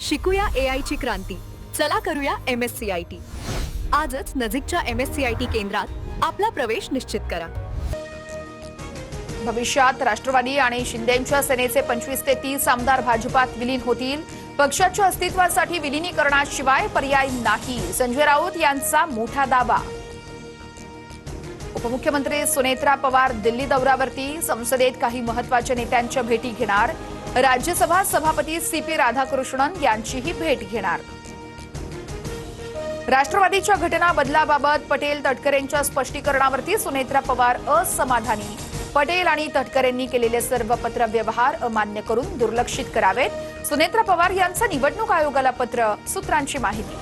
शिकूया AI ची क्रांती. चला करूया MSCIT. आजच नजीकच्या MSCIT केंद्रात आपला प्रवेश निश्चित करा. भविष्यात राष्ट्रवादी आणि शिंदेंच्या सेनेचे 25 ते 30 आमदार भाजपात विलीन होतील. पक्षाच्या अस्तित्वासाठी विलीनीकरणाशिवाय पर्याय नाही, संजय राऊत यांचा मोठा दावा. उपमुख्यमंत्री सुनेत्रा पवार दिल्ली दौऱ्यावरती, संसदेत काही महत्त्वाच्या नेत्यांच्या भेटी घेणार. राज्यसभा सभापती CP राधाकृष्णन यांचीही भेट घेणार. राष्ट्रवादीच्या घटना बदलाबाबत पटेल तटकरेंच्या स्पष्टीकरणावरती सुनेत्रा पवार असमाधानी. पटेल आणि तटकरेंनी केलेले सर्व पत्र व्यवहार अमान्य करून दुर्लक्षित करावेत. सुनेत्रा पवार यांचं निवडणूक आयोगाला पत्र, सूत्रांची माहिती.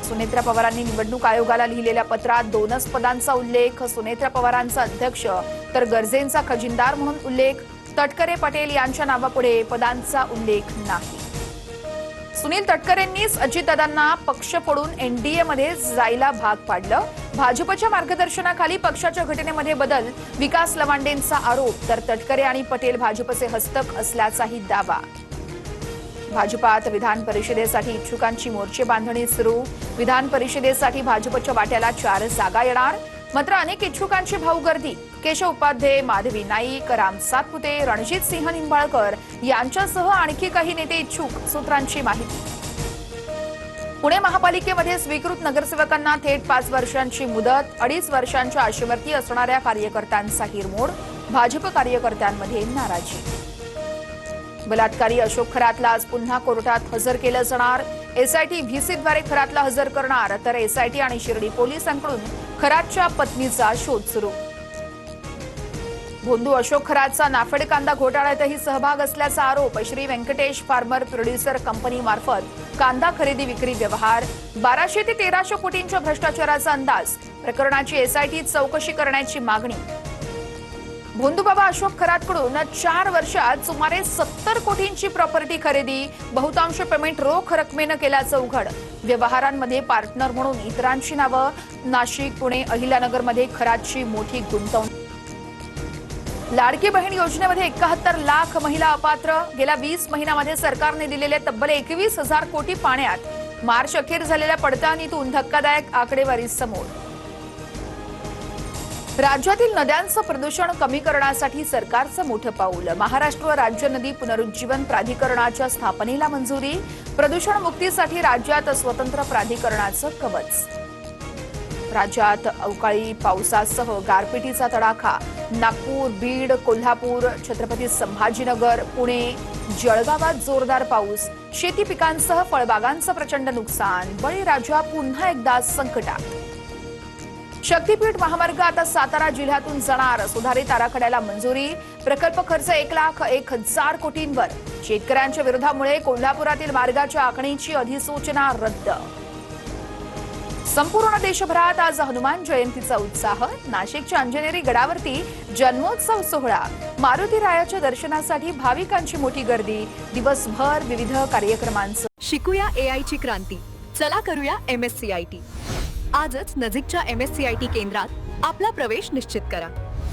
सुनेत्रा पवारांनी निवडणूक आयोगाला लिहिलेल्या पत्रात 2च पदांचा उल्लेख, सुनेत्रा पवारांचा अध्यक्ष तर गरजेंचा खजिनदार म्हणून उल्लेख. तटकरे पटेल यांच्या नावापुढे पदांचा उल्लेख नाही. सुनील तटकरेंनीच अजितदादांना पक्ष फोडून NDA मध्ये जायला भाग पाडलं. भाजपच्या मार्गदर्शनाखाली पक्षाच्या घटनेमध्ये बदल, विकास लवांडेंचा आरोप. तर तटकरे आणि पटेल भाजपचे हस्तक असल्याचाही दावा. भाजपात विधान परिषदेसाठी इच्छुकांची मोर्चे बांधणी सुरू. विधान परिषदेसाठी भाजपच्या वाट्याला 4 जागा येणार. मात्र अनेक इच्छुकांची भाऊगर्दी. केशव उपाध्ये, माधवी नाईक, राम सातपुते, रणजित सिंह निंबाळकर यांच्यासह आणखी काही नेते इच्छुक, सूत्रांची माहिती. पुणे महापालिकेमध्ये स्वीकृत नगरसेवकांना थेट 5 वर्षांची मुदत. 2.5 वर्षांच्या आशेवरती असणाऱ्या कार्यकर्त्यांचा हिरमोड. भाजप कार्यकर्त्यांमध्ये नाराजी. बलात्कारी अशोक खरातला आज पुन्हा कोर्टात हजर केलं जाणार. SIT VCद्वारे खरातला हजर करणार. तर SIT आणि शिर्डी पोलिसांकडून खरातच्या पत्नीचा शोध सुरू. भोंदू अशोक खरातचा नाफेड कांदा घोटाळ्यातही सहभाग असल्याचा आरोप. Shri Venkatesh farmer producer company मार्फत कांदा खरेदी विक्री व्यवहार. 1200 ते 1300 कोटींच्या भ्रष्टाचाराचा अंदाज. प्रकरणाची SIT चौकशी करण्याची मागणी. भोंदूबाबा अशोक खरातकडून 4 वर्षात सुमारे 70 कोटींची प्रॉपर्टी खरेदी. बहुतांश पेमेंट रोख रकमेनं केल्याचं उघड. व्यवहारांमध्ये पार्टनर म्हणून इतरांची नावं. नाशिक, पुणे, अहिल्यानगरमध्ये खरातची मोठी गुंतवणूक. लाडकी बहीण योजनेमध्ये 71 लाख महिला अपात्र. गेल्या 20 महिन्यामध्ये सरकारने दिलेले तब्बल 21,000 कोटी पाण्यात. मार्च अखेर झालेल्या पडताळणीतून धक्कादायक आकडेवारी समोर. राज्यातील नद्यांचं प्रदूषण कमी करण्यासाठी सरकारचं मोठं पाऊल. महाराष्ट्र राज्य नदी पुनरुज्जीवन प्राधिकरणाच्या स्थापनेला मंजुरी. प्रदूषण मुक्तीसाठी राज्यात स्वतंत्र प्राधिकरणाचं कवच. राज्यात अवकाळी पावसासह गारपिटीचा तडाखा. नागपूर, बीड, कोल्हापूर, छत्रपती संभाजीनगर, पुणे, जळगावात जोरदार पाऊस. शेती पिकांसह फळबागांचं प्रचंड नुकसान. बळीराजा पुन्हा एकदा संकटात. शक्तीपीठ महामार्ग आता सातारा जिल्ह्यातून जाणार. सुधारित आराखड्याला मंजुरी. प्रकल्प खर्च 1,01,000 कोटींवर. शेतकऱ्यांच्या विरोधामुळे कोल्हापुरातील मार्गाच्या आखणीची अधिसूचना रद्द. संपूर्ण देशभरात आज हनुमान जयंतीचा उत्साह. नाशिकच्या अंजनेरी गडावरती जन्मोत्सव सोहळा. मारुती रायाच्या दर्शनासाठी भाविकांची मोठी गर्दी. दिवसभर विविध कार्यक्रमांचं. शिकूया AI ची क्रांती. चला करूया MSCIT. आजच नजीकच्या MSCIT केंद्रात आपला प्रवेश निश्चित करा.